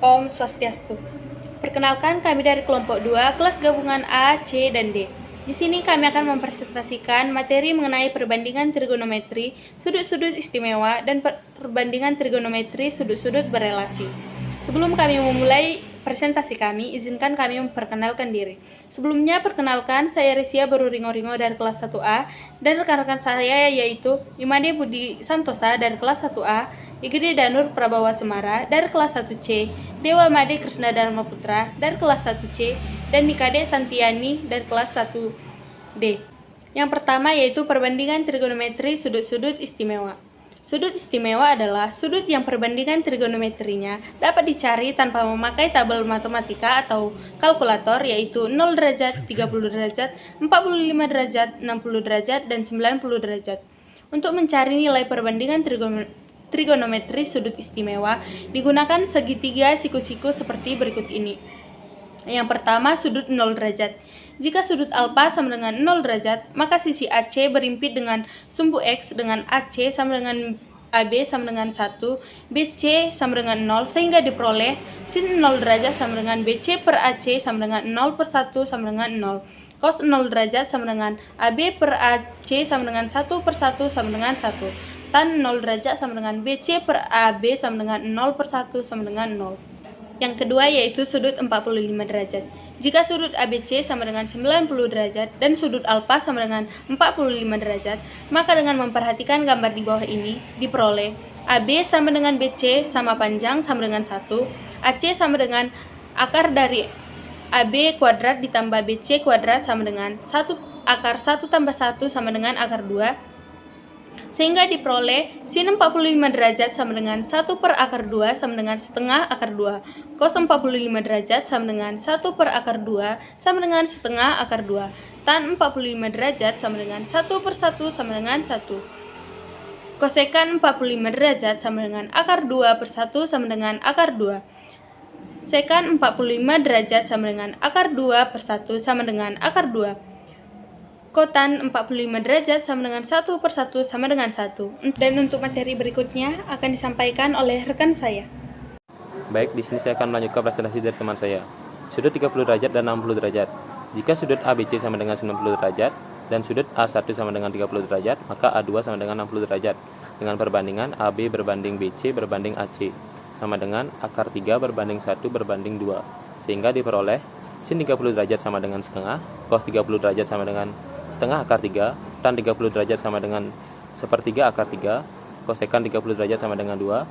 Om Swastiastu. Perkenalkan, kami dari kelompok 2, kelas gabungan A, C, dan D. Di sini kami akan mempresentasikan materi mengenai perbandingan trigonometri, sudut-sudut istimewa, dan perbandingan trigonometri sudut-sudut berelasi. Sebelum kami memulai presentasi kami, izinkan kami memperkenalkan diri. Sebelumnya, perkenalkan, saya Resia Baru Ringo dari kelas 1A, dan rekan-rekan saya yaitu Imade Budi Santosa dari kelas 1A, Igede Danur Prabawa Semara dari kelas 1C, Dewa Made Krisna Dharma Putra dari kelas 1C, dan Nikade Santiani dari kelas 1D. Yang pertama yaitu perbandingan trigonometri sudut-sudut istimewa. Sudut istimewa adalah sudut yang perbandingan trigonometrinya dapat dicari tanpa memakai tabel matematika atau kalkulator, yaitu 0 derajat, 30 derajat, 45 derajat, 60 derajat, dan 90 derajat. Untuk mencari nilai perbandingan trigonometri sudut istimewa, digunakan segitiga siku-siku seperti berikut ini. Yang pertama, sudut 0 derajat. Jika sudut alfa sama dengan 0 derajat, maka sisi AC berimpit dengan sumbu X dengan AC sama dengan AB sama dengan 1, BC sama dengan 0, sehingga diperoleh sin 0 derajat sama dengan BC per AC sama dengan 0 per 1 sama dengan 0. Cos 0 derajat sama dengan AB per AC sama dengan 1 per 1 sama dengan 1. Tan 0 derajat sama dengan BC per AB sama dengan 0 per 1 sama dengan 0. Yang kedua yaitu sudut 45 derajat. Jika sudut ABC sama dengan 90 derajat dan sudut alfa sama dengan 45 derajat, maka dengan memperhatikan gambar di bawah ini, diperoleh AB sama dengan BC sama panjang sama dengan 1, AC sama dengan akar dari AB kuadrat ditambah BC kuadrat sama dengan 1 akar 1 tambah 1 sama dengan akar 2, sehingga diperoleh sin 45 derajat sama dengan 1 per akar 2 sama dengan setengah akar 2. Cos 45 derajat sama dengan 1 per akar 2 sama dengan setengah akar 2. Tan 45 derajat sama dengan 1 per 1 sama dengan 1. Kosekan 45 derajat sama dengan akar 2 per 1 sama dengan akar 2. Sekan 45 derajat sama dengan akar 2 per 1 sama dengan akar 2. Kotan 45 derajat sama dengan 1 per 1 sama dengan 1. Dan untuk materi berikutnya akan disampaikan oleh rekan saya. Baik, di sini saya akan melanjutkan presentasi dari teman saya. Sudut 30 derajat dan 60 derajat. Jika sudut ABC sama dengan 90 derajat dan sudut A1 sama dengan 30 derajat, maka A2 sama dengan 60 derajat. Dengan perbandingan AB berbanding BC berbanding AC sama dengan akar 3 berbanding 1 berbanding 2. Sehingga diperoleh sin 30 derajat sama dengan setengah, cos 30 derajat sama dengan setengah akar 3, tan 30 derajat sama dengan sepertiga akar 3, kosekan 30 derajat sama dengan 2,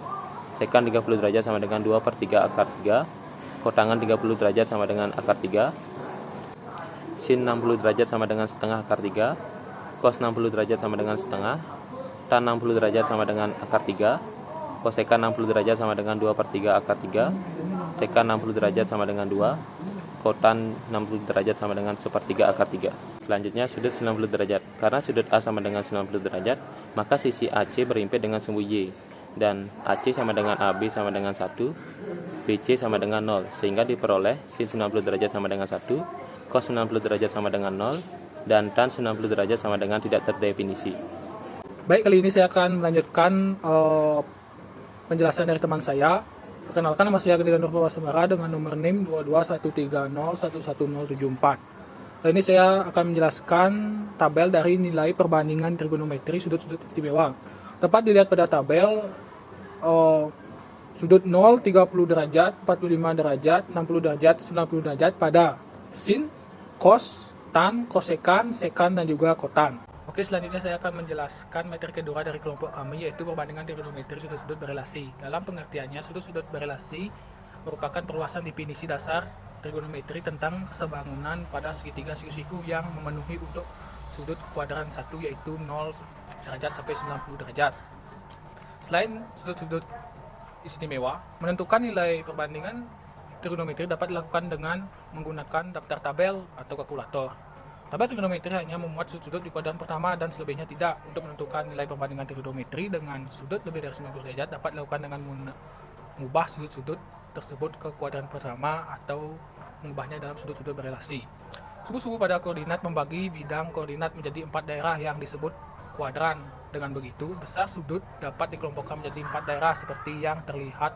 sekan 30 derajat sama dengan 2 per 3 akar 3, kotangan 30 derajat sama dengan akar 3, sin 60 derajat sama dengan setengah akar 3, cos 60 derajat sama dengan setengah, tan 60 derajat sama dengan akar 3, kosekan 60 derajat sama dengan 2 per 3 akar 3, sekan 60 derajat sama dengan 2, kotan 60 derajat sama dengan sepertiga akar 3. Selanjutnya sudut 90 derajat. Karena sudut A sama dengan 90 derajat, maka sisi AC berimpit dengan sumbu Y. Dan AC sama dengan AB sama dengan 1, BC sama dengan 0. Sehingga diperoleh sin 90 derajat sama dengan 1, cos 90 derajat sama dengan 0, dan tan 90 derajat sama dengan tidak terdefinisi. Baik, kali ini saya akan melanjutkan penjelasan dari teman saya. Perkenalkan, nama saya Igede Danur Prabawa Semara dengan nomor NIM 22130111074. Kali ini saya akan menjelaskan tabel dari nilai perbandingan trigonometri sudut-sudut istimewa. Dapat dilihat pada tabel sudut 0, 30 derajat, 45 derajat, 60 derajat, 90 derajat pada sin, cos, tan, kosekan, sekan, dan juga kotan. Oke, selanjutnya saya akan menjelaskan materi kedua dari kelompok kami, yaitu perbandingan trigonometri sudut-sudut berelasi. Dalam pengertiannya, sudut-sudut berelasi merupakan perluasan definisi dasar trigonometri tentang kesebangunan pada segitiga siku-siku yang memenuhi untuk sudut kuadran 1, yaitu 0 derajat sampai 90 derajat. Selain sudut-sudut istimewa, menentukan nilai perbandingan trigonometri dapat dilakukan dengan menggunakan daftar tabel atau kalkulator. Tabel trigonometri hanya memuat sudut-sudut di kuadran pertama dan selebihnya tidak. Untuk menentukan nilai perbandingan trigonometri dengan sudut lebih dari 90 derajat dapat dilakukan dengan mengubah sudut-sudut tersebut ke kuadran pertama atau mengubahnya dalam sudut-sudut berelasi. Suku-suku pada koordinat membagi bidang koordinat menjadi 4 daerah yang disebut kuadran. Dengan begitu, besar sudut dapat dikelompokkan menjadi 4 daerah seperti yang terlihat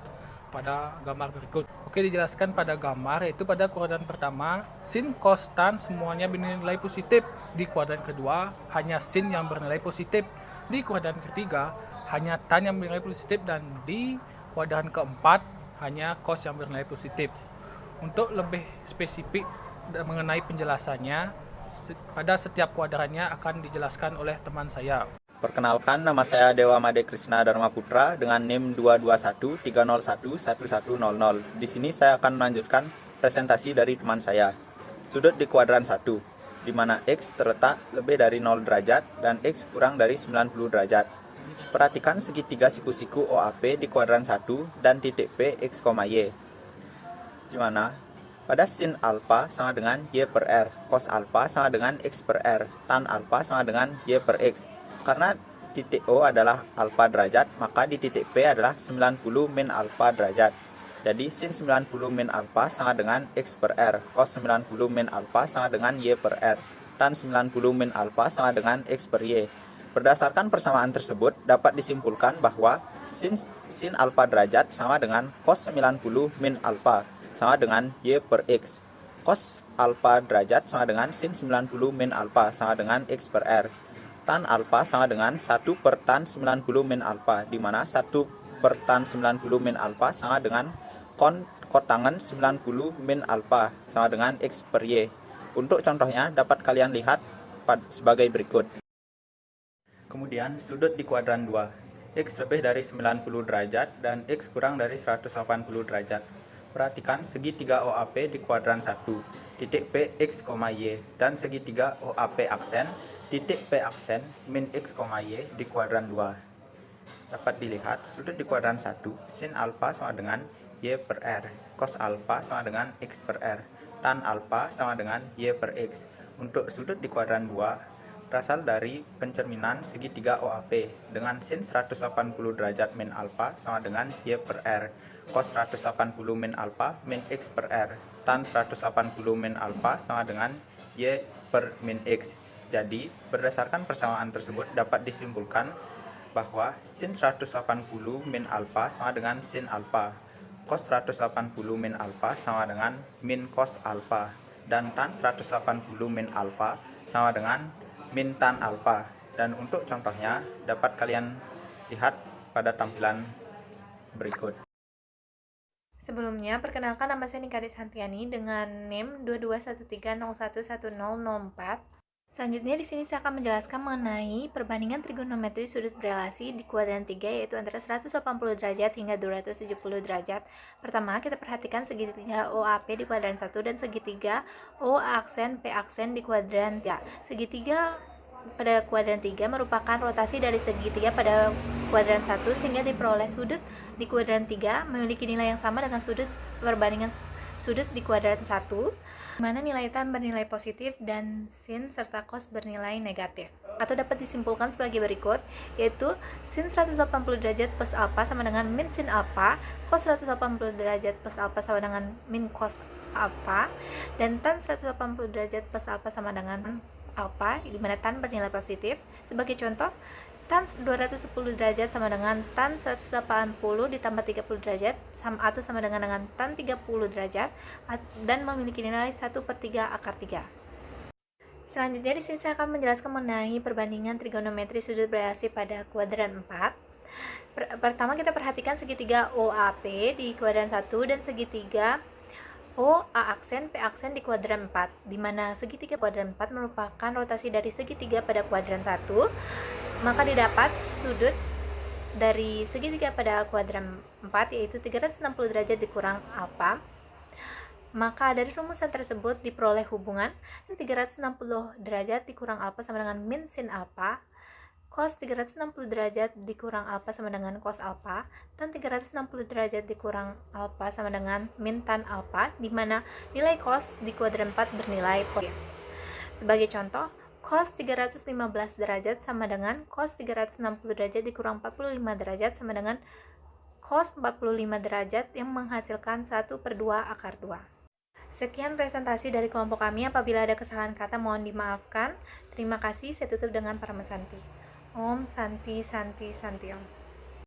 pada gambar berikut. Oke, dijelaskan pada gambar, yaitu pada kuadran pertama, sin, cos, tan semuanya bernilai positif. Di kuadran kedua, hanya sin yang bernilai positif. Di kuadran ketiga, hanya tan yang bernilai positif. Dan di kuadran keempat, hanya cos yang bernilai positif. Untuk lebih spesifik mengenai penjelasannya, pada setiap kuadrannya akan dijelaskan oleh teman saya. Perkenalkan, nama saya Dewa Made Krishna Dharma Putra dengan NIM 22130130100. Di sini saya akan melanjutkan presentasi dari teman saya. Sudut di kuadran 1, di mana X terletak lebih dari 0 derajat dan X kurang dari 90 derajat. Perhatikan segitiga siku-siku OAP di kuadran 1 dan titik P X, Y, di mana pada sin alfa sama dengan Y per R, cos alfa sama dengan X per R, tan alfa sama dengan Y per X. Karena titik O adalah alfa derajat, maka di titik P adalah 90 min alfa derajat. Jadi sin 90 min alfa sama dengan X per R, cos 90 min alfa sama dengan Y per R, tan 90 min alfa sama dengan X per Y. Berdasarkan persamaan tersebut, dapat disimpulkan bahwa sin alfa derajat sama dengan cos 90 min alfa sama dengan Y per X. Cos alfa derajat sama dengan sin 90 min alfa sama dengan X per R. Tan alfa sama dengan 1 per tan 90 min alfa, di mana 1 per tan 90 min alfa sama dengan kotangen 90 min alfa sama dengan X per Y. Untuk contohnya dapat kalian lihat sebagai berikut. Kemudian sudut di kuadran 2, X lebih dari 90 derajat dan X kurang dari 180 derajat. Perhatikan segitiga OAP di kuadran 1, titik P X, Y, dan segitiga OAP aksen titik P aksen min X, Y di kuadran 2. Dapat dilihat sudut di kuadran 1, sin alfa sama dengan Y per R, cos alfa sama dengan X per R, tan alfa sama dengan Y per X. Untuk sudut di kuadran 2 berasal dari pencerminan segitiga OAP dengan sin 180 derajat min alfa sama dengan Y per R, cos 180 min alfa min X per R, tan 180 min alfa sama dengan Y per min X. Jadi, berdasarkan persamaan tersebut dapat disimpulkan bahwa sin 180 min alfa sama dengan sin alfa, cos 180 min alfa sama dengan min cos alfa, dan tan 180 min alfa sama dengan min tan alfa. Dan untuk contohnya dapat kalian lihat pada tampilan berikut. Sebelumnya, perkenalkan nama saya Nikadis Hantiani dengan NIM 22130111004. Selanjutnya di sini saya akan menjelaskan mengenai perbandingan trigonometri sudut berelasi di kuadran 3, yaitu antara 180 derajat hingga 270 derajat. Pertama, kita perhatikan segitiga OAP di kuadran 1 dan segitiga O aksen P aksen di kuadran 3. Segitiga pada kuadran 3 merupakan rotasi dari segitiga pada kuadran 1 sehingga diperoleh sudut di kuadran 3 memiliki nilai yang sama dengan sudut perbandingan sudut di kuadran 1, di mana nilai tan bernilai positif dan sin serta cos bernilai negatif. Atau dapat disimpulkan sebagai berikut, yaitu sin 180 derajat plus alfa sama dengan min sin alfa, cos 180 derajat plus alfa sama dengan min cos alfa, dan tan 180 derajat plus alfa sama dengan alfa, di mana tan bernilai positif. Sebagai contoh, tan 210 derajat sama dengan tan 180 ditambah 30 derajat atau sama dengan tan 30 derajat dan memiliki nilai 1/3 akar 3. Selanjutnya di sini saya akan menjelaskan mengenai perbandingan trigonometri sudut berelasi pada kuadran 4. Pertama kita perhatikan segitiga OAP di kuadran 1 dan segitiga OA aksen P aksen di kuadran 4, di mana segitiga kuadran 4 merupakan rotasi dari segitiga pada kuadran 1. Maka didapat sudut dari segitiga pada kuadran 4 yaitu 360 derajat dikurang alfa. Maka dari rumusan tersebut diperoleh hubungan 360 derajat dikurang alfa sama dengan min sin alfa, cos 360 derajat dikurang alfa sama dengan cos alfa, dan 360 derajat dikurang alfa sama dengan min tan alfa, di mana nilai cos di kuadran 4 bernilai positif. Sebagai contoh, cos 315 derajat sama dengan cos 360 derajat dikurang 45 derajat sama dengan cos 45 derajat yang menghasilkan 1/2 akar 2. Sekian presentasi dari kelompok kami. Apabila ada kesalahan kata mohon dimaafkan. Terima kasih. Saya tutup dengan Paramasanti. Om Santi Santi Santi Om.